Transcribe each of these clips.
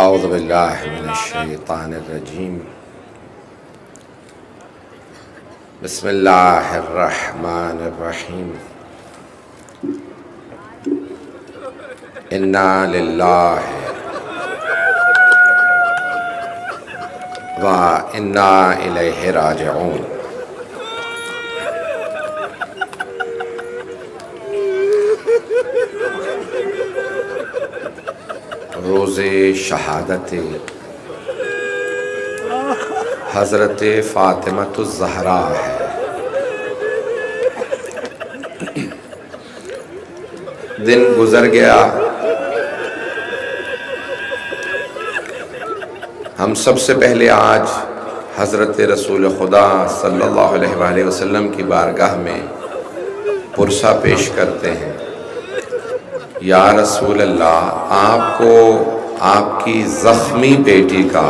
اعوذ باللہ من الشیطان الرجیم بسم اللہ الرحمن الرحیم انا للہ و انا الیہ راجعون۔ روز شہادت حضرت فاطمۃ الزہرا ہے۔ دن گزر گیا، ہم سب سے پہلے آج حضرت رسول خدا صلی اللہ علیہ وآلہ وسلم کی بارگاہ میں پرسہ پیش کرتے ہیں۔ یا رسول اللہ، آپ کو آپ کی زخمی بیٹی کا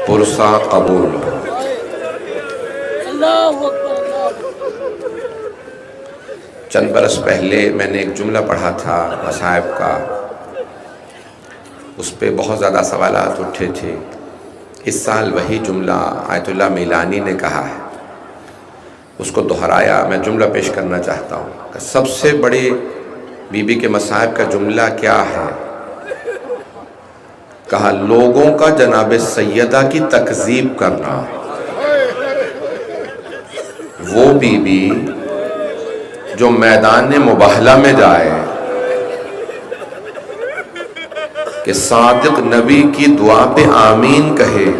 پرسہ قبول ہو۔ چند برس پہلے میں نے ایک جملہ پڑھا تھا مصائب کا، اس پہ بہت زیادہ سوالات اٹھے تھے۔ اس سال وہی جملہ آیت اللہ میلانی نے کہا ہے، اس کو دہرایا۔ میں جملہ پیش کرنا چاہتا ہوں کہ سب سے بڑی بی بی کے مصائب کا جملہ کیا ہے؟ کہا لوگوں کا جناب سیدہ کی تکذیب کرنا۔ وہ بی بی جو میدان مباہلہ میں جائے کہ صادق نبی کی دعا پہ آمین کہے،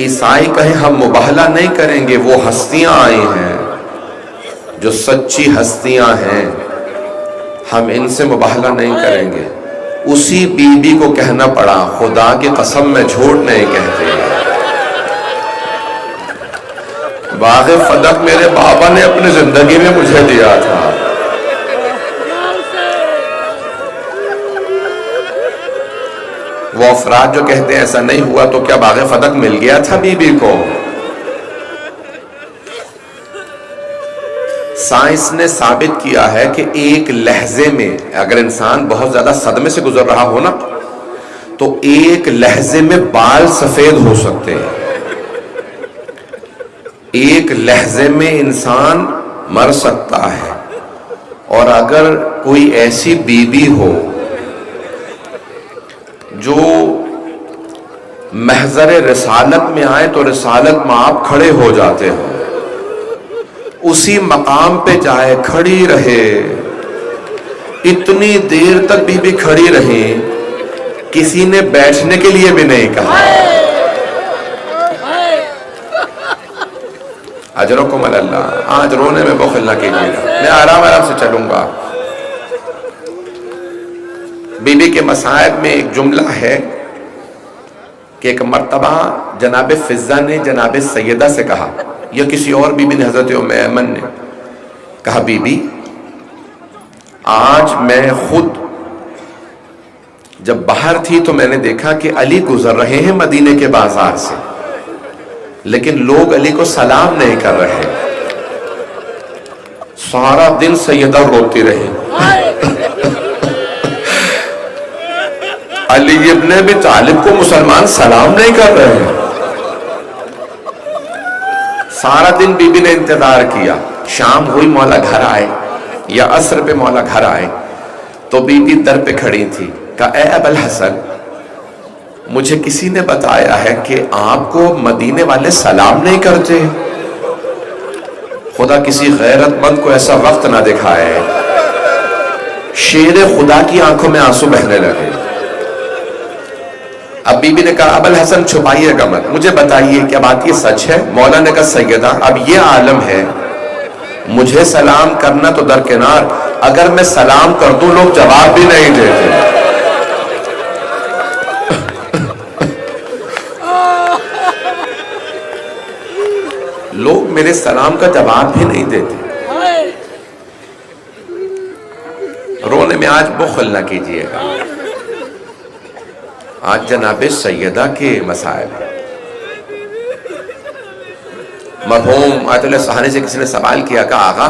عیسائی کہیں ہم مباہلہ نہیں کریں گے، وہ ہستیاں آئی ہیں جو سچی ہستیاں ہیں، ہم ان سے مباہلہ نہیں کریں گے، اسی بی بی کو کہنا پڑا خدا کی قسم میں جھوٹ نہیں کہتے۔ باغ فدق میرے بابا نے اپنی زندگی میں مجھے دیا تھا۔ وہ افراد جو کہتے ہیں ایسا نہیں ہوا تو کیا باغ فدق مل گیا تھا بی بی کو؟ سائنس نے ثابت کیا ہے کہ ایک لہجے میں اگر انسان بہت زیادہ صدمے سے گزر رہا ہو نا تو ایک لہجے میں بال سفید ہو سکتے ہیں۔ ایک لہجے میں انسان مر سکتا ہے، اور اگر کوئی ایسی بی بی ہو جو محضر رسالت میں آئے تو رسالت میں آپ کھڑے ہو جاتے ہو، اسی مقام پہ جائے کھڑی رہے، اتنی دیر تک بی بی کھڑی رہی، کسی نے بیٹھنے کے لیے بھی نہیں کہا۔ اجرکم اللہ۔ آج رونے میں بخل نہ کیجیے گا، میں آرام سے چلوں گا۔ بی بی کے مصائب میں ایک جملہ ہے کہ ایک مرتبہ جناب فضہ نے جناب سیدہ سے کہا، یا کسی اور بی بی نے، حضرت ام ایمن نے کہا، بی بی آج میں خود جب باہر تھی تو میں نے دیکھا کہ علی گزر رہے ہیں مدینے کے بازار سے، لیکن لوگ علی کو سلام نہیں کر رہے۔ سارا دن سیدہ روتی رہی، علی ابن ابی طالب کو مسلمان سلام نہیں کر رہے ہیں۔ سارا دن بی بی نے انتظار کیا، شام ہوئی مولا گھر آئے یا عصر پہ مولا گھر آئے تو بی بی در پہ کھڑی تھی۔ کہا اے ابو الحسن، مجھے کسی نے بتایا ہے کہ آپ کو مدینے والے سلام نہیں کرتے، خدا کسی غیرت مند کو ایسا وقت نہ دکھائے۔ شیر خدا کی آنکھوں میں آنسو بہنے لگے۔ اب بی بی نے کہا ابو الحسن چھپائیے گا مت، مجھے بتائیے کیا بات یہ سچ ہے؟ مولا نے کہا سیدہ اب یہ عالم ہے، مجھے سلام کرنا تو درکنار، اگر میں سلام کر دوں لوگ جواب بھی نہیں دیتے۔ لوگ میرے سلام کا جواب بھی نہیں دیتے۔ رونے میں آج بخل نہ کیجیے گا، آج جناب سیدہ کے مصائب ہیں۔ مرحوم آیت اللہ سہانی سے کسی نے سوال کیا کہ آقا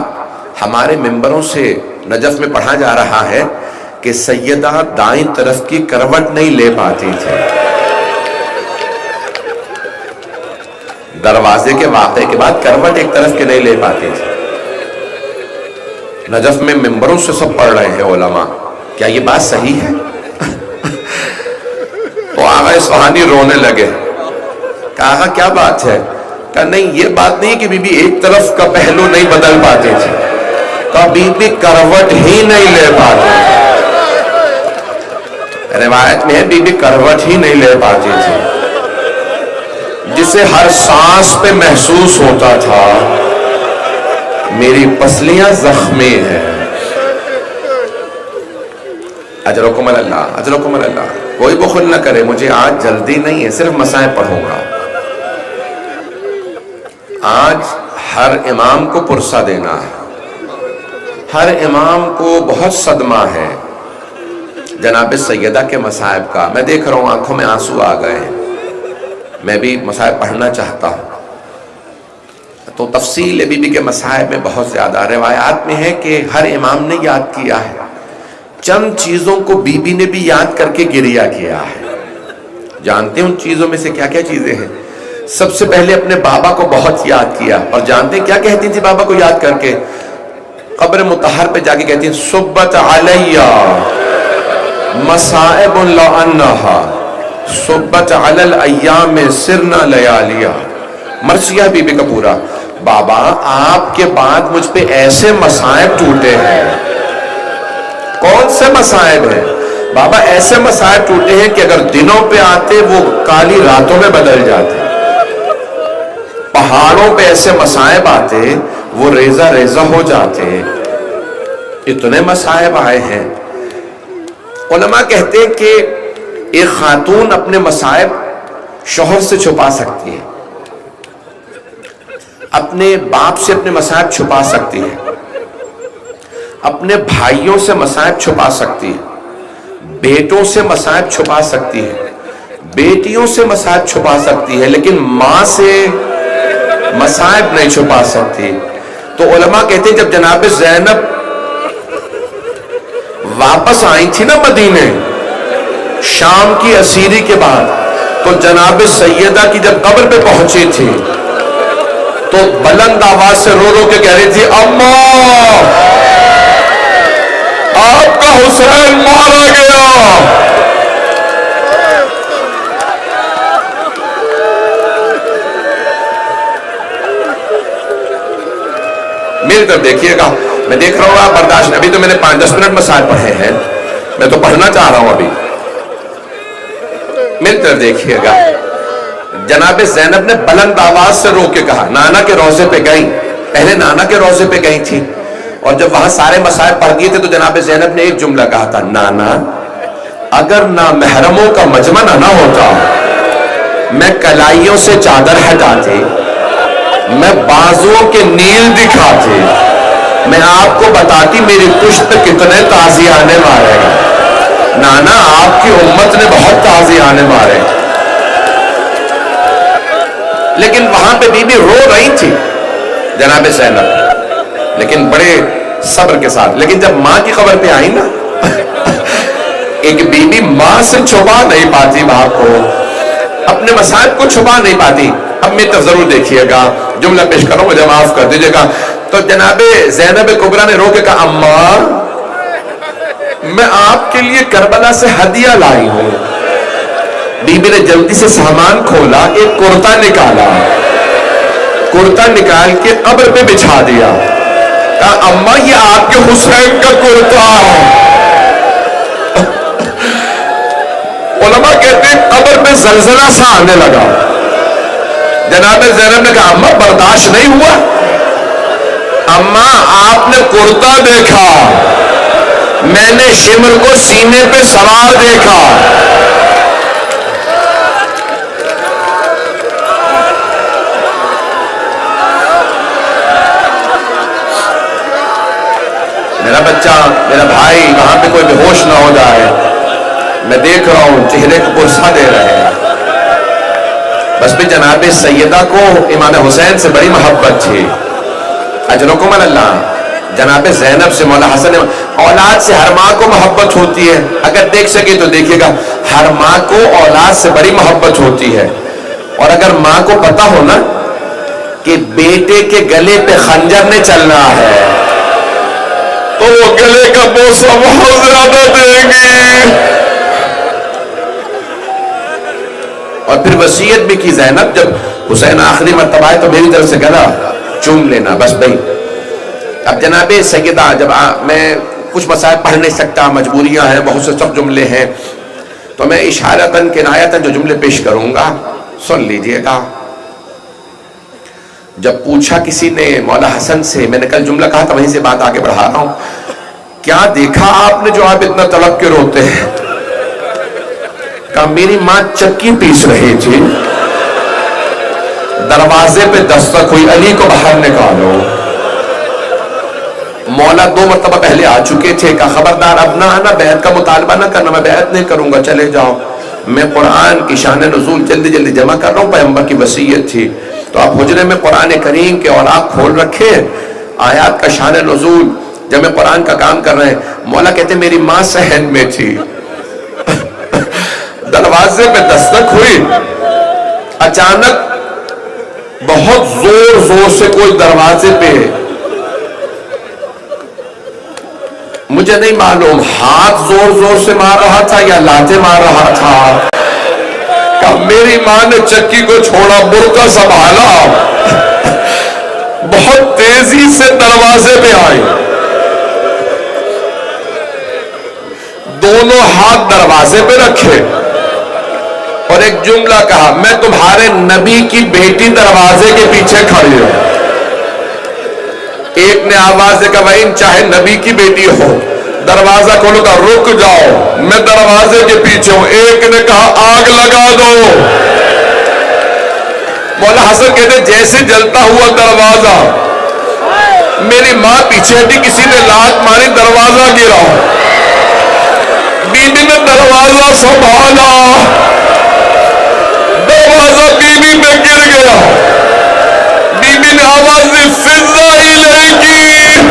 ہمارے ممبروں سے نجف میں پڑھا جا رہا ہے کہ سیدہ دائیں طرف کی کروٹ نہیں لے پاتی تھی. دروازے کے واقعے کے بعد کروٹ ایک طرف کے نہیں لے پاتی تھی. نجف میں ممبروں سے سب پڑھ رہے ہیں علماء, کیا یہ بات صحیح ہے؟ تو آغا اصفہانی رونے لگے. کہا کیا بات ہے؟ کہا نہیں, یہ بات نہیں کہ بی بی ایک طرف کا پہلو نہیں بدل پاتی تھی, کہا بی بی کروٹ ہی نہیں لے پاتی. روایت میں ہے بی بی کروٹ ہی نہیں لے پاتی تھی, جسے ہر سانس پہ محسوس ہوتا تھا میری پسلیاں زخمی ہیں. اجرکم اللہ, اجرکم اللہ. کوئی بخل نہ کرے, مجھے آج جلدی نہیں ہے, صرف مسائل پڑھوں گا. آج ہر امام کو پرسہ دینا ہے, ہر امام کو بہت صدمہ ہے جناب سیدہ کے مصائب کا. میں دیکھ رہا ہوں آنکھوں میں آنسو آ گئے ہیں, میں بھی مصائب پڑھنا چاہتا ہوں. تو تفصیل بی بی کے مصائب میں بہت زیادہ. روایات میں ہے کہ ہر امام نے یاد کیا ہے, چند چیزوں کو بی بی نے بھی یاد کر کے گریہ کیا ہے. جانتے ہیں ان چیزوں میں سے کیا کیا چیزیں ہیں؟ سب سے پہلے اپنے بابا کو بہت یاد کیا, اور جانتے ہیں کیا کہتی تھی بابا کو یاد کر کے؟ قبر مطہر پہ جا کے کہتی ہیں صبت علیہ مصائب لعنہا صبت علی الایام سرنا لیالیا. مرثیہ بی بی کا پورا, بابا آپ کے بعد مجھ پہ ایسے مصائب ٹوٹے ہیں. کون سے مصائب ہیں بابا؟ ایسے مصائب ٹوٹے ہیں کہ اگر دنوں پہ آتے وہ کالی راتوں میں بدل جاتے. پہاڑوں پہ ایسے مصائب آتے وہ ریزہ ریزہ ہو جاتے. اتنے مصائب آئے ہیں. علماء کہتے ہیں کہ ایک خاتون اپنے مصائب شوہر سے چھپا سکتی ہے, اپنے باپ سے اپنے مصائب چھپا سکتی ہے, اپنے بھائیوں سے مصائب چھپا سکتی ہے, بیٹوں سے مصائب چھپا سکتی ہے, بیٹیوں سے مصائب چھپا سکتی ہے, لیکن ماں سے مصائب نہیں چھپا سکتی. تو علماء کہتے ہیں جب جناب زینب واپس آئی تھی نا مدینے شام کی اسیری کے بعد, تو جناب سیدہ کی جب قبر پہ پہنچی تھی تو بلند آواز سے رو رو کے کہہ رہی تھی اماں آپ کا حسین مارا گیا. میری طرف دیکھیے گا, میں دیکھ رہا ہوں آپ برداشت. ابھی تو میں نے 5-10 منٹ مسائل پڑھے ہیں, میں تو پڑھنا چاہ رہا ہوں ابھی. میری طرف دیکھیے گا, جناب زینب نے بلند آواز سے رو کے کہا, نانا کے روضے پہ گئی, پہلے نانا کے روضے پہ گئی تھی, اور جب وہاں سارے مسائل پڑھ دیے تھے تو جناب زینب نے ایک جملہ کہا تھا, نانا اگر نامحرموں کا مجمع نہ ہوتا میں کلائیوں سے چادر ہٹاتی, میں بازوؤں کے نیل دکھاتی, میں آپ کو بتاتی میری پشت پہ کتنے تازیانے مارے گا. نانا آپ کی امت نے بہت تازیانے مارے. لیکن وہاں پہ بی بی رو رہی تھی جناب زینب, لیکن بڑے صبر کے ساتھ. لیکن جب ماں کی خبر پہ آئی نا ایک بی بی ماں سے چھپا نہیں پاتی, باپ کو اپنے مصائب کو چھپا نہیں پاتی. اب میں تو ضرور دیکھیے گا, جملہ پیش کروں, مجھے معاف کر دیجیے گا. تو جناب زینب کبریٰ نے رو کے کہا اماں میں آپ کے لیے کربلا سے ہدیہ لائی ہوں. بی بی نے جلدی سے سامان کھولا, ایک کرتا نکالا, کرتا نکال کے قبر پہ بچھا دیا. کہا اماں یہ آپ کے حسین کا کرتا ہے. علماء کہتے ہیں قبر پہ زلزلہ سا آنے لگا. جناب زینب نے کہا اماں برداشت نہیں ہوا, اماں آپ نے کرتا دیکھا, میں نے شمر کو سینے پہ سوار دیکھا. میرا بچہ, میرا بھائی وہاں پہ کوئی بے ہوش نہ ہو جائے. میں دیکھ رہا ہوں چہرے کو پرسہ دے رہے ہیں. بس بھی جناب سیدہ کو امام حسین سے بڑی محبت تھی. اجرکم اللہ. جناب زینب سے مولا حسن اولاد سے ہر ماں کو محبت ہوتی ہے، اگر دیکھ سکے تو دیکھیے گا ہر ماں کو اولاد سے بڑی محبت ہوتی ہے. اور اگر ماں کو پتا ہو نا کہ بیٹے کے گلے پہ خنجر نے چلنا ہے تو وہ گلے کا بوسہ بہت زیادہ دے گی. اور پھر وصیت بھی کی زینب جب حسین آخری مرتبہ آئے تو میری طرف سے گلا چوم لینا بس بھائی. اب جناب سیدہ جب میں کچھ مسائل پڑھ نہیں سکتا، مجبوریاں ہیں، بہت سے سب جملے ہیں، تو میں اشارتاً کنایتاً جو جملے پیش کروں گا سن لیجئے گا. جب پوچھا کسی نے مولا حسن سے، میں نے کل جملہ کہا تھا وہیں سے بات آگے بڑھا رہا ہوں، کیا دیکھا آپ نے جو آپ اتنا تڑپ کے روتے ہیں؟ کہا میری ماں چکی پیس رہی تھی، دروازے پہ دستک ہوئی، علی کو باہر نکالو. مولا 2 مرتبہ پہلے آ چکے تھے، کہا خبردار اب نہ آنا، بیعت کا مطالبہ نہ کرنا، میں بیعت نہیں کروں گا، چلے جاؤ. میں قرآن کی شان نزول جلدی جلدی جمع کر رہا ہوں، پیغمبر کی وصیت تھی تو آپ حجرے میں قرآن کریم کے اوراق کھول رکھے، آیات کا شان نزول جمع قرآن کا کام کر رہے ہیں. مولا کہتے میری ماں صحن میں تھی، دروازے پہ دستک ہوئی، اچانک بہت زور زور سے کوئی دروازے پہ، مجھے نہیں معلوم ہاتھ زور زور سے مار رہا تھا یا لاتیں مار رہا تھا. کہ میری ماں نے چکی کو چھوڑا، برقع سنبھالا، بہت تیزی سے دروازے پہ آئی، دونوں ہاتھ دروازے پہ رکھے اور ایک جملہ کہا میں تمہارے نبی کی بیٹی دروازے کے پیچھے کھڑی ہوں. ایک نے آواز دے کہا چاہے نبی کی بیٹی ہو دروازہ کھولو، کہا رک جاؤ میں دروازے کے پیچھے ہوں. ایک نے کہا آگ لگا دو. مولا حسن کہتے جیسے جلتا ہوا دروازہ، میری ماں پیچھے ہٹی، کسی نے لات ماری، دروازہ گرا، بی بی نے دروازہ سنبھالا، دروازہ بی بی پہ گر گیا. بی بی نے آواز دی فضا الیکی،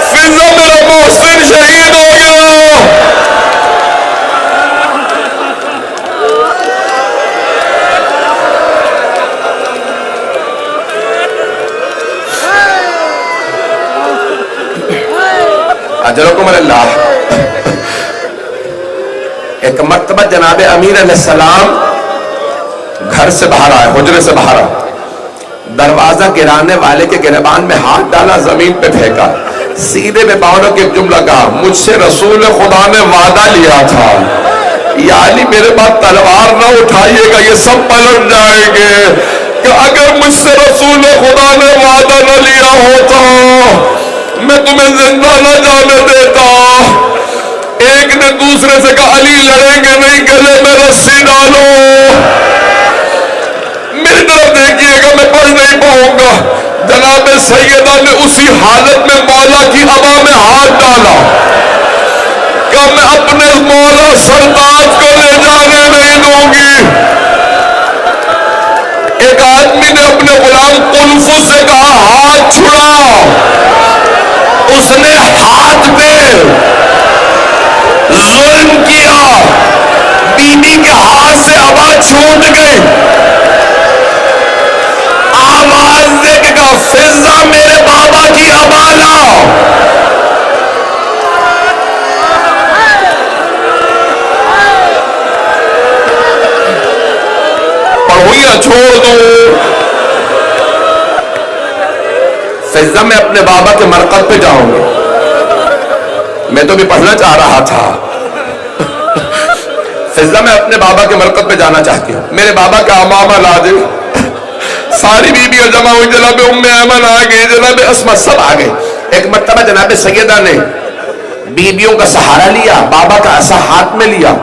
فضا میرا محسن شہید ہو گیا. اجرکم اللہ. ایک مرتبہ جناب امیر علیہ السلام گھر سے باہر آئے، حجرے سے باہر آئے، دروازہ گرانے والے کے گریبان میں ہاتھ ڈالا، زمین پہ پھینکا، سیدھے میں پاؤں کے جملہ کہا مجھ سے رسول خدا نے وعدہ لیا تھا یا علی میرے بعد تلوار نہ اٹھائیے گا، یہ سب پلٹ جائیں گے. کہ اگر مجھ سے رسول خدا نے وعدہ نہ لیا ہوتا میں تمہیں زندہ نہ جانے دیتا. ایک نے دوسرے سے کہا علی لڑیں گے نہیں، گلے میں رسی ڈالو. میری طرف دیکھیے گا میں پڑھ نہیں پاؤں گا. جناب سیدہ نے اسی حالت میں مولا کی ابا میں ہاتھ ڈالا کہ میں اپنے مولا سرتاج کو لے جانے نہیں دوں گی. ایک آدمی نے اپنے غلام قنفذ سے کہا ہاتھ چھڑا، اس نے ہاتھ پہ ظلم کیا، بی بی کے ہاتھ سے ابا چھوٹ گئی. آواز دے کے کہا فضا میرے بابا کی ابا لاؤ. پڑھویا چھوڑ دو. فضا میں اپنے بابا کے مرکز پہ جاؤں گی. میں تو بھی پڑھنا چاہ رہا تھا. فضا میں اپنے بابا کے مرکز پہ جانا چاہتی ہوں. میرے بابا کا امامہ لا دے. ساری بیویاں جمع ہوئی، جناب ام ایمن آ گئی، جناب اسما، سب آ گئے. ایک مرتبہ جناب سیدہ نے بیویوں کا سہارا لیا، بابا کا ایسا ہاتھ میں لیا.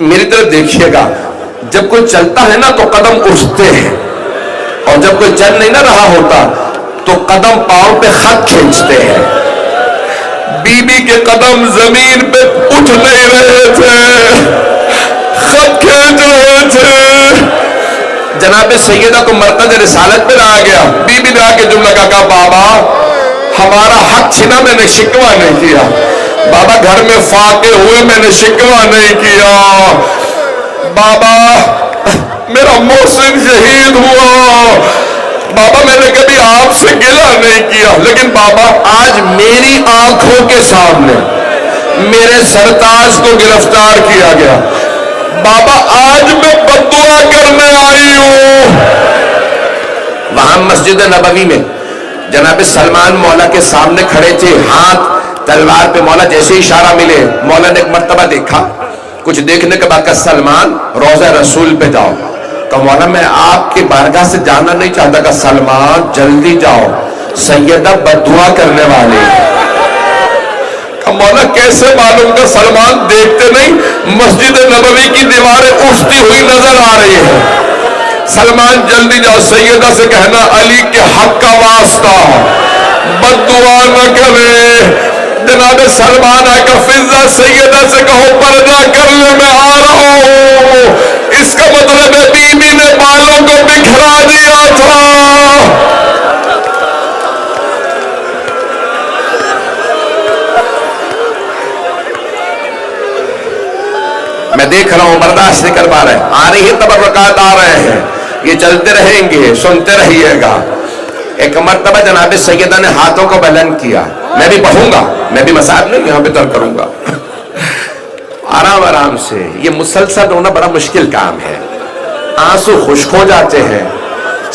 میری طرف دیکھیے گا جب کوئی چلتا ہے نا تو قدم اٹھتے ہیں، اور جب کوئی چل نہیں نہ رہا ہوتا تو قدم پاؤں پہ خط کھینچتے ہیں. بی بی کے قدم زمین پہ اٹھ نہیں رہے تھے، خط کھینچ رہے تھے. جناب سیدہ کو مرتضی رسالت پہ لایا گیا. بی بی نے آ کے جملہ کہا بابا ہمارا حق چھنا میں نے شکوہ نہیں کیا بابا، گھر میں فاقے ہوئے میں نے شکوہ نہیں کیا بابا، میرا محسن شہید ہوا بابا، میں نے کبھی آپ سے گلہ نہیں کیا، لیکن بابا آج میری آنکھوں کے سامنے میرے سرتاج کو گرفتار کیا گیا بابا، آج میں بددعا کرنے آئی ہوں۔ وہاں مسجد نبوی میں جناب سلمان مولا کے سامنے کھڑے تھے، ہاتھ تلوار پہ، مولا جیسے اشارہ ملے مولا نے ایک مرتبہ دیکھا، کچھ دیکھنے کے بعد کہا سلمان روضہ رسول پہ جاؤ، کہ مولا میں آپ کی بارگاہ سے جانا نہیں چاہتا، کہ سلمان جلدی جاؤ سیدہ بددعا کرنے والی، کہ مولا کیسے معلوم، کہ سلمان دیکھتے نہیں مسجد نبوی کی دیواریں اٹھتی ہوئی نظر آ رہی ہیں، سلمان جلدی جاؤ، سیدہ سے کہنا علی کے حق کا واسطہ بددعا نہ کرے، جناب سلمان آئے کہ فضہ سیدہ سے کہو پردہ کر لے میں آ رہا ہوں، اس کا مطلب ہے بی بی نے بالوں کو بکھرا دیا تھا۔ میں دیکھ رہا ہوں برداشت نہیں کر پا رہے، آ رہی ہے تبرکات، آ رہے ہیں، یہ چلتے رہیں گے، سنتے رہیے گا۔ ایک مرتبہ جناب سیدہ نے ہاتھوں کو بلند کیا، میں بھی پڑھوں گا، میں بھی مسائل نہیں یہاں پہ ترک کروں گا، آرام آرام سے، یہ مسلسل ہونا بڑا مشکل کام ہے، آنسو خشک ہو جاتے ہیں،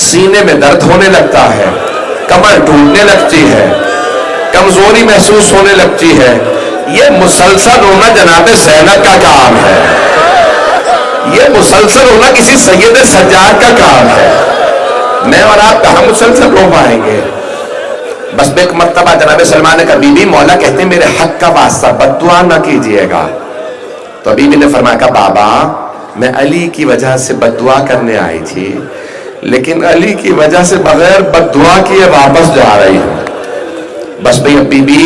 سینے میں درد ہونے لگتا ہے، کمر ٹوٹنے لگتی ہے، کمزوری محسوس ہونے لگتی ہے، یہ مسلسل ہونا جناب زینب کا کام ہے، یہ مسلسل ہونا کسی سید سجاد کا کام ہے، میں اور آپ کہاں مسلسل رو پائیں گے۔ بس ایک مرتبہ جناب سلمان نے کہا بی بی مولا کہتے ہیں میرے حق کا واسطہ بددعا نہ کیجئے گا، تو بی بی نے فرمایا کہ بابا میں علی کی وجہ سے بددعا کرنے آئی تھی، لیکن علی کی وجہ سے بغیر بددعا کیے واپس جا رہی ہوں۔ بس بھئی اب بی بی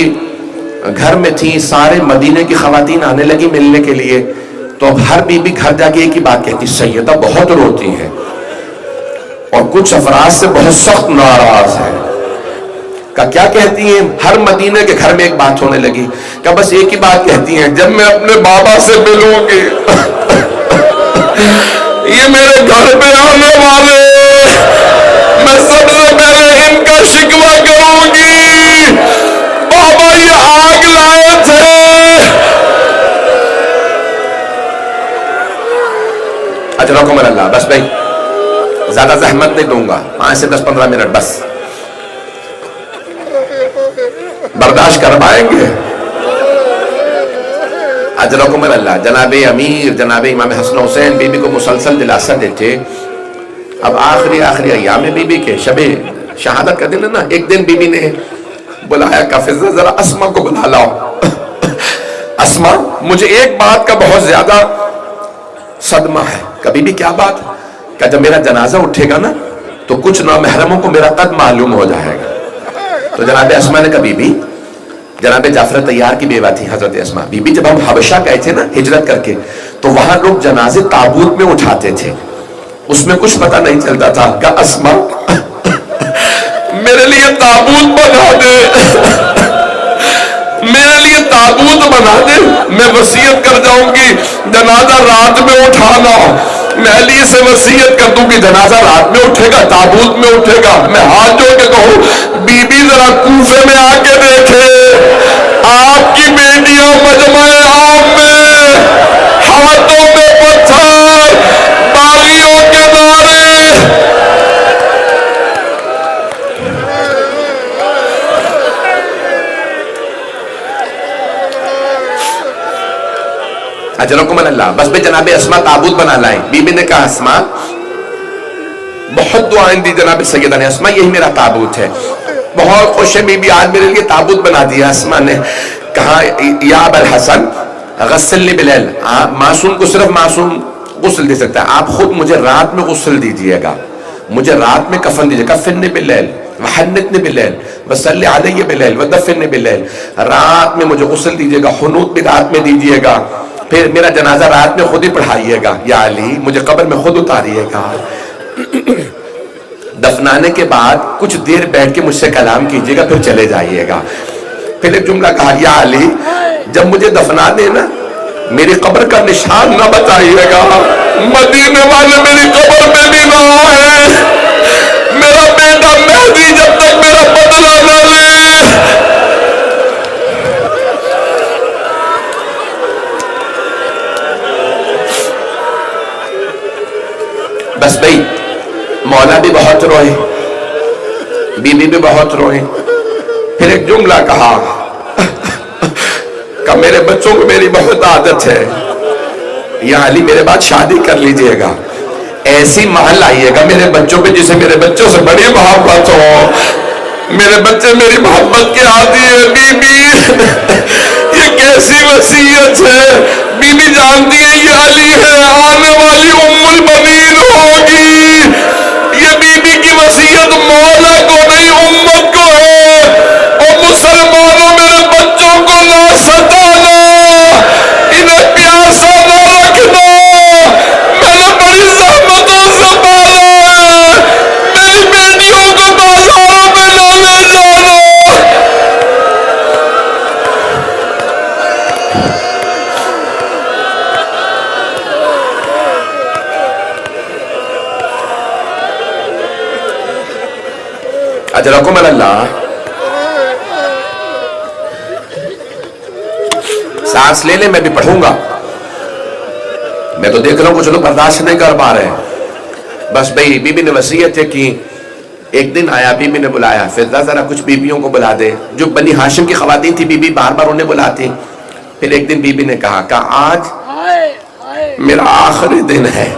گھر میں تھی، سارے مدینے کی خواتین آنے لگی ملنے کے لیے، تو اب ہر بی بی گھر جا کے ایک ہی بات کہتی سیدہ بہت روتی ہیں اور کچھ افراد سے بہت سخت ناراض ہے، کہ کیا کہتی ہیں؟ ہر مدینے کے گھر میں ایک بات ہونے لگی کہ بس ایک ہی بات کہتی ہیں، جب میں اپنے بابا سے ملوں گی یہ میرے گھر پہ آنے والے، میں سب سے پہلے ان کا شکوہ کروں گی، بابا یہ آگ لائے تھے۔ اجرکم اللہ، بس بھائی زیادہ زحمت نہیں دوں گا، 5 سے 10-15 منٹ بس برداشت کر پائیں گے؟ اجرکم اللہ۔ جناب امیر جناب امام حسن حسین بی بی کو مسلسل دلاسا دیتے، اب آخری ایام بی بی کے شب شہادت کا دن ہے نا، ایک دن بی بی نے بلایا کہ فضہ ذرا اسما کو بلا لاؤ، اسما مجھے ایک بات کا بہت زیادہ صدمہ ہے، کہ بی بی کیا بات؟ کہ جب میرا جنازہ اٹھے گا نا تو کچھ نامحرموں کو میرا قد معلوم ہو جائے گا۔ تو جناب اسما نے کہا بی بی، جناب جعفر طیار کی بیوہ تھی حضرت اسما، بی بی جب ہم حبشہ گئے تھے نا ہجرت کر کے، تو وہاں لوگ جنازے تابوت میں اٹھاتے تھے، اس میں کچھ پتہ نہیں چلتا تھا، کہ اسما میرے لیے تابوت بنا دے، میرے لیے تابوت بنا دے، میں وصیت کر جاؤں گی جنازہ رات میں اٹھانا، میں علی سے وصیت کر دوں گی جنازہ رات میں اٹھے گا، تابوت میں اٹھے گا، میں ہاتھ جوڑ کے کہوں بی بی ذرا کوفے میں آ کے دیکھے آپ کی بیٹیاں مجمع عام میں ہاتھوں میں پتھر، باغیوں کے نعرے، اجرکم اللہ۔ بس بے جناب اسما تابوت بنا لائیں، بی بی نے کہا اسما بہت دعائیں دی جناب سیدہ نے، اسما یہی میرا تابوت ہے، بہت خوش ہے بی بی آج میرے لیے تابوت بنا دیا۔ اسما نے کہا یا ابا الحسن غسلنی بلیل، معصوم کو صرف معصوم غسل دے سکتا ہے، آپ خود مجھے رات میں غسل دیجئے گا، مجھے رات میں کفن دیجئے گا، کفنی بلیل وحنتنی بلیل وصلی علی بلیل ودفنی بلیل، رات میں مجھے غسل دیجئے گا، حنوط بھی رات میں دیجئے گا، پھر میرا جنازہ رات میں خود ہی پڑھائیے گا، یا علی مجھے قبر میں خود اتاریے گا، دفنانے کے بعد کچھ دیر بیٹھ کے مجھ سے کلام کیجیے گا، پھر چلے جائیے گا۔ پھر ایک جملہ کہا، یا علی جب مجھے دفنا دینا میری قبر کا نشان نہ بتائیے گا، مدینے والے میری قبر میں بھی نہ آئے، میرا بیٹا مہدی جب تک میرا بدلہ نہ لے۔ بس بھئی مولا بھی بہت روئے، بی بی بھی بہت روئے۔ پھر ایک جملہ کہا کہ میرے بچوں کو میری بہت عادت ہے، یا علی میرے بعد شادی کر لیجئے گا، ایسی محل آئیے گا میرے بچوں پہ جسے میرے بچوں سے بڑی محبت ہو، میرے بچے میری محبت کے عادی ہے۔ بی بی یہ کیسی وصیت ہے، بی بی جانتی ہے یہ علی ہے، آنے والی ام البنین ہوگی، یہ بی بی کی وصیت مولا کو نہیں امت کو ہے، اور مسلمانوں میرے بچوں کو نہ ستانا، انہیں پیاسا نہ رکھنا، میں نے بڑی زحمتوں سے پالا ہے، میری بیٹیوں کو بازاروں میں نہ لے جانا۔ اجرکم اللہ۔ سانس لے لیں، میں بھی پڑھوں گا، میں تو دیکھ رہا ہوں کچھ لوگ برداشت نہیں کر پا رہے ہیں۔ بس بھئی بی بی نے وصیت ہے کہ ایک دن آیا، بی بی نے بلایا، فضہ ذرا کچھ بیویوں کو بلا دے، جو بنی ہاشم کی خواتین تھی بی بی بار بار انہیں بلاتی۔ پھر ایک دن بی بی نے کہا کہ آج میرا آخری دن ہے،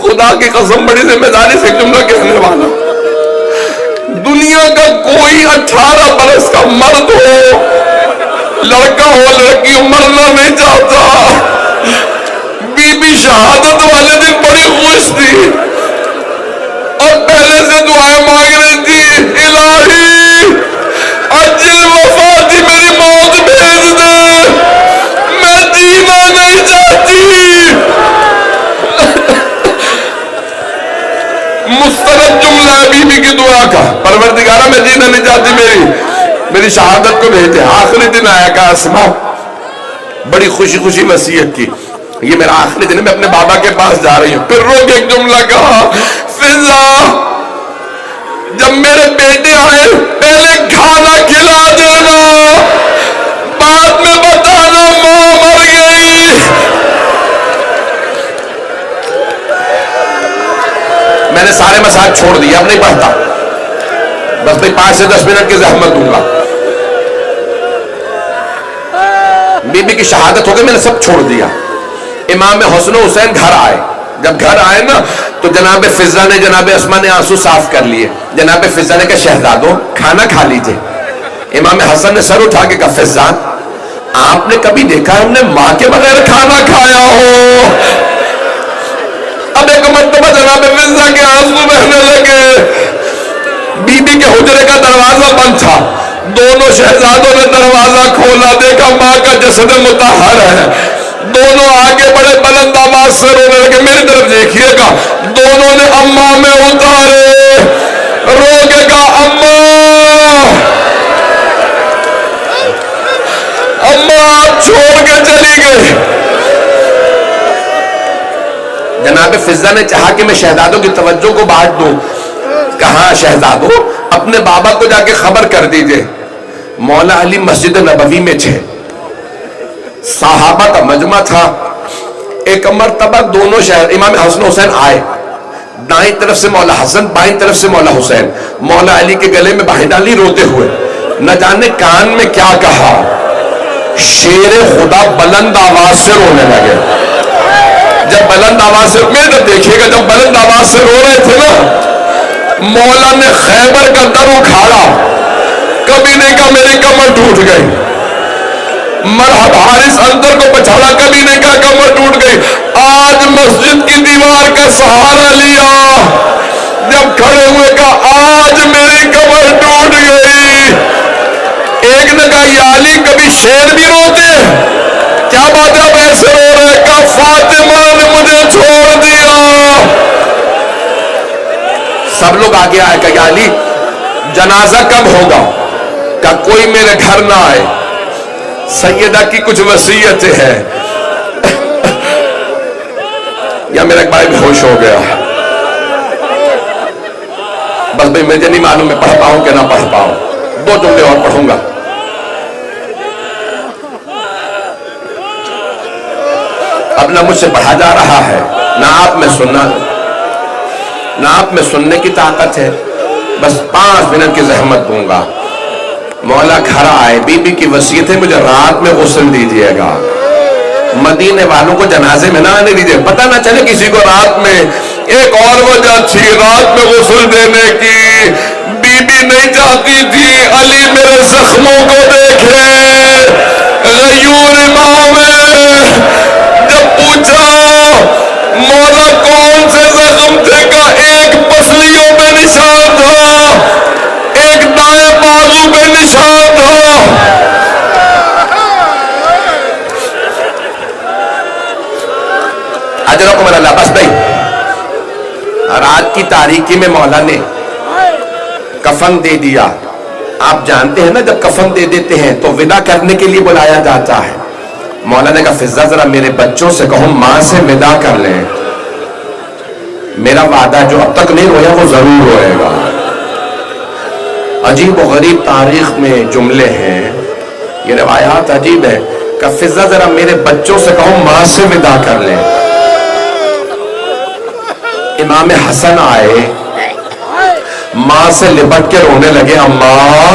خدا کی قسم بڑی ذمہ داری سے جملہ کہنے والا، دنیا کا کوئی 18 برس کا مرد ہو، لڑکا ہو لڑکی ہو، مرنا نہیں چاہتا۔ بی بی شہادت والے دن بڑی خوش تھی اور پہلے سے دعائیں مانگ رہی تھی، الہی اجل وفاتی میری موت بھیج دے، میں جینا نہیں چاہتی۔ مستند جملہ ہے بی بی کی دعا کا، پروردگارہ میں جینا نہیں چاہتی، میری شہادت کو بھیج دے۔ آخری دن آیا کہ اسماء بڑی خوشی خوشی وصیت کی، یہ میرا آخری دن ہے، میں اپنے بابا کے پاس جا رہی ہوں۔ پھر رو کے ایک جملہ کہا، فضہ جب میرے بیٹے آئے پہلے کھانا کھلا دینا، بعد میں بتانا ماں مر گئی۔ میں نے سارے مسائل چھوڑ دیا، اب نہیں پڑھتا، بس بھئی 5 سے 10 منٹ کی زحمت دوں گا۔ بی بی کی شہادت ہو گئی، میں نے سب چھوڑ دیا۔ امام حسن و حسین گھر آئے، جب گھر آئے نا تو جناب فضہ نے جناب اسماء نے آنسو صاف کر لیے۔ جناب فضہ نے کہا شہزادو کھانا کھا لیجئے۔ امام حسن نے سر اٹھا کے کہا فضہ آپ نے کبھی دیکھا ہم نے ماں کے بغیر کھانا کھایا ہو؟ اب ایک مرتبہ جناب فضہ کے آنسو بہنے لگے۔ بی بی کے حجرے کا دروازہ بند تھا، دونوں شہزادوں نے دروازہ کھولا، دیکھا ماں کا جسد مطہر ہے، دونوں آگے بڑے بلند آواز سے رونے لگے۔ میری طرف دیکھیے گا، دونوں نے اماں میں اتارے، رو کے کہا اماں آپ چھوڑ کے چلی گئی۔ جناب فضہ نے چاہا کہ میں شہزادوں کی توجہ کو بانٹ دوں، کہا شہزادو اپنے بابا کو جا کے خبر کر دیجئے مولا علی مسجد نبوی میں تھے، صحابہ کا مجمع تھا۔ ایک مرتبہ دونوں امام حسن حسین آئے، دائیں طرف سے مولا حسن، بائیں طرف سے مولا حسین، مولا علی کے گلے میں باہیں ڈالی روتے ہوئے، نہ جانے کان میں کیا کہا، شیر خدا بلند آواز سے رونے لگے۔ جب بلند آواز سے، میرے طرف دیکھیے گا، جب بلند آواز سے رو رہے تھے نا، مولا نے خیبر کا در اکھاڑا، کبھی نہیں کہا میری کمر ٹوٹ گئی، مرحب حارث اندر کو پچھاڑا، کبھی نہیں کہا کمر ٹوٹ گئی، آج مسجد کی دیوار کا سہارا لیا، جب کھڑے ہوئے کہا آج میری کمر ٹوٹ گئی۔ ایک نے کہا یا علی کبھی شیر بھی روتے ہیں؟ کیا بات ہے اب ایسے رو رہے؟ کہ فاطمہ نے مجھے چھوڑ دیا. سب لوگ آگے آئے کہ یا علی جنازہ کب ہوگا؟ کہ کوئی میرے گھر نہ آئے، سیدہ کی کچھ وصیت ہے. یا میرا ایک بھائی بے ہوش ہو گیا. بس بھائی مجھے نہیں معلوم میں پڑھ پاؤں کہ نہ پڑھ پاؤں، 2 جملے اور پڑھوں گا. اب نہ مجھ سے پڑھا جا رہا ہے، نہ آپ میں سننے کی طاقت ہے. بس 5 منٹ کی زحمت دوں گا. مولا گھر آئے، بی بی کی وصیت ہے مجھے رات میں غسل دیجیے گا. مدینے والوں کو جنازے میں نہ آنے دیجیے، پتہ نہ چلے کسی کو رات میں. ایک اور وجہ تھی رات میں غسل دینے کی، بی بی نہیں چاہتی تھی علی میرے زخموں کو دیکھے. غیور امام جب پوچھا مولا کون سے زخم تھے، کا ایک پسلیوں پہ نشان تھا، ایک دائیں بازو پہ نشان تھا. اجرکم اللہ. بس بھائی رات کی تاریکی میں مولا نے کفن دے دیا. آپ جانتے ہیں نا جب کفن دے دیتے ہیں تو ودا کرنے کے لیے بلایا جاتا ہے. مولا نے کہا فضہ ذرا میرے بچوں سے کہو ماں سے ودا کر لیں، میرا وعدہ جو اب تک نہیں رویا وہ ضرور روئے گا. عجیب و غریب تاریخ میں جملے ہیں، یہ روایات عجیب ہے. کہ فضہ ذرا میرے بچوں سے کہو ماں سے ودا کر لیں. امام حسن آئے، ماں سے لپٹ کے رونے لگے، اماں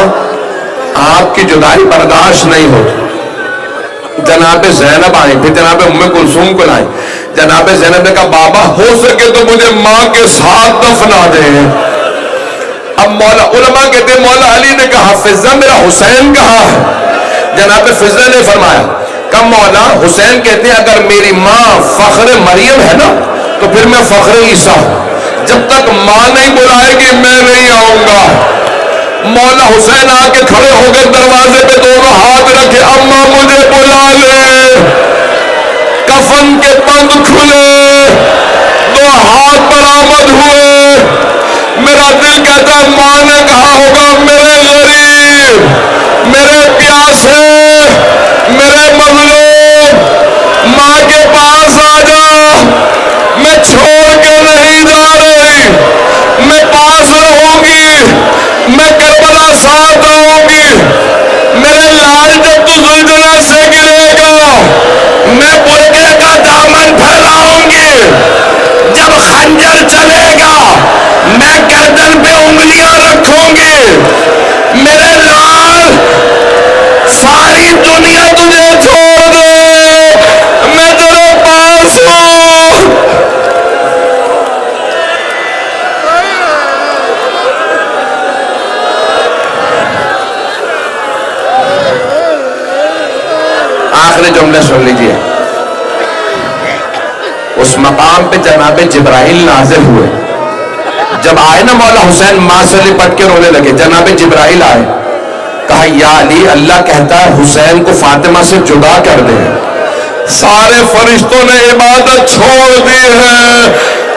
آپ کی جدائی برداشت نہیں ہوتی. جناب زینب آئی، پھر جناب ام کلثوم کو لائیں. جناب زینب نے کہا بابا ہو سکے تو مجھے ماں کے ساتھ دفنا دیں. اب مولا علماء کہتے ہیں مولا علی نے کہا فضہ میرا حسین کہاں ہے؟ جناب فضہ نے فرمایا کہ مولا حسین کہتے ہیں اگر میری ماں فخر مریم ہے نا تو پھر میں فخر عیسیٰ ہوں. جب تک ماں نہیں بلائے گی میں نہیں آؤں گا. مولا حسین آ کے کھڑے ہو گئے دروازے پہ، دونوں ہاتھ رکھے، اماں مجھے بلا لے. کفن کے بند کھلے، 2 ہاتھ برآمد ہوئے. میرا دل کہتا ہے ماں نے کہا ہوگا میرے غریب، میرے پیاسے، میرے مظلوم، ماں کے پاس آ جا، میں چھوڑ کے نہیں جا رہی، میں پاس رہوں گی، میں کربلا ساتھ آؤں گی. میرے لال جب تو زلزلہ سے گرے گا میں برقعے کا دامن پھیلاؤں گی. جب خنجر چلے گا میں گردن پہ انگلیاں رکھوں گی. میرے لال ساری دنیا تجھے چھوڑ دے، میں تیرے پاس ہوں. آخری جملے سن لیجیے. اس مقام پہ جناب جبرائیل نازل ہوئے. جب آئے نا مولا حسین ماں سے لپٹ کے رونے لگے، جناب جبرائیل آئے، کہا یا علی اللہ کہتا ہے حسین کو فاطمہ سے جدا کر دے. سارے فرشتوں نے عبادت چھوڑ دی ہے.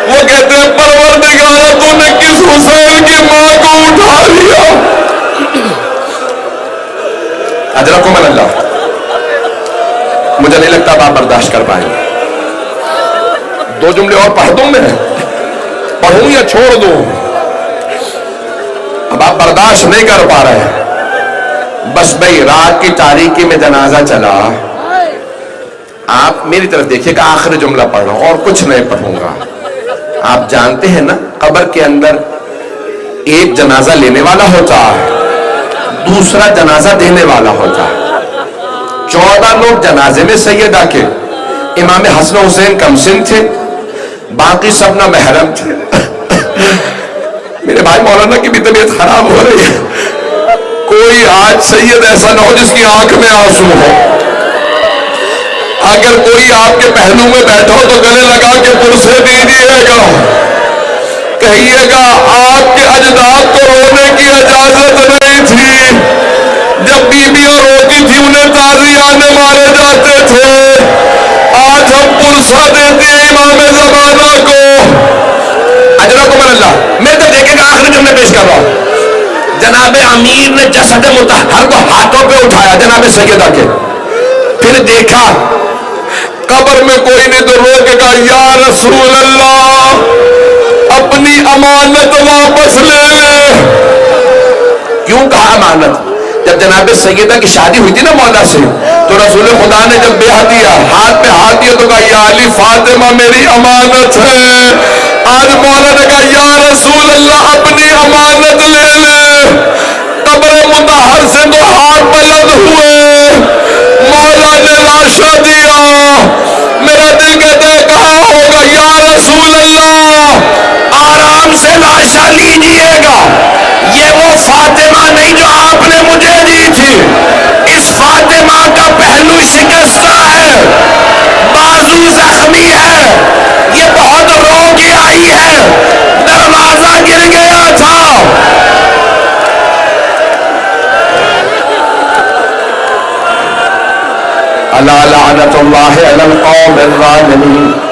وہ کہتے ہیں پروردگار تو نے کس حسین کی ماں کو اٹھا لیا. اجرکم اللہ. مجھے نہیں لگتا آپ برداشت کر پائیں گے. 2 جملے اور پڑھ دوں میں، پڑھوں یا چھوڑ دوں؟ اب آپ برداشت نہیں کر پا رہے ہیں. بس بھائی رات کی تاریکی میں جنازہ چلا. آپ میری طرف دیکھیے کہ آخری جملہ پڑھ رہا ہوں اور کچھ نہیں پڑھوں گا. آپ جانتے ہیں نا قبر کے اندر ایک جنازہ لینے والا ہوتا ہے، دوسرا جنازہ دینے والا ہوتا ہے. 14 لوگ جنازے میں سیدہ کے، امام حسن حسین کمسن تھے، باقی سب نہ محرم تھے. میرے بھائی مولانا کی بھی طبیعت خراب ہو رہی ہے. کوئی آج سید ایسا نہ ہو جس کی آنکھ میں آنسو ہو. اگر کوئی آپ کے پہلو میں بیٹھا ہو تو گلے لگا کے پرسے دیجیے گا، کہیے گا آپ کے اجداد کو رونے کی اجازت نہیں تھی. جب بیویاں روتی تھی انہیں تازیانے مارے جاتے تھے. سامنے پیش کر رہا ہوں. جناب امیر نے جسد مطہر کو ہاتھوں پہ اٹھایا جناب سیدہ کے, پھر دیکھا قبر میں کوئی نہیں تو رو کے کہا یا رسول اللہ اپنی امانت واپس لے لے. کیوں کہا امانت؟ جب جناب سیدہ کی شادی ہوئی تھی نا مولا سے, تو رسول خدا نے جب بیعت دیا, ہاتھ پہ ہاتھ دیا تو کہا یا علی فاطمہ میری امانت ہے. آج مولا نے کہا یا رسول اللہ اپنی امانت لے لے. قبر مطہر سے تو ہاتھ بلند ہوئے, مولا نے لاشا دیا. میرا دل کہتا ہے کہاں ہوگا یا رسول اللہ, آرام سے لاشا لیجئے گا. یہ وہ فاطمہ نہیں جو آپ نے مجھے دی تھی. اس فاطمہ کا پہلو شکستہ ہے, بازو زخمی ہے, یہ بہت رو کے آئی ہے, دروازہ گر گیا تھا. الا لعنت اللہ علی القوم الظالمین.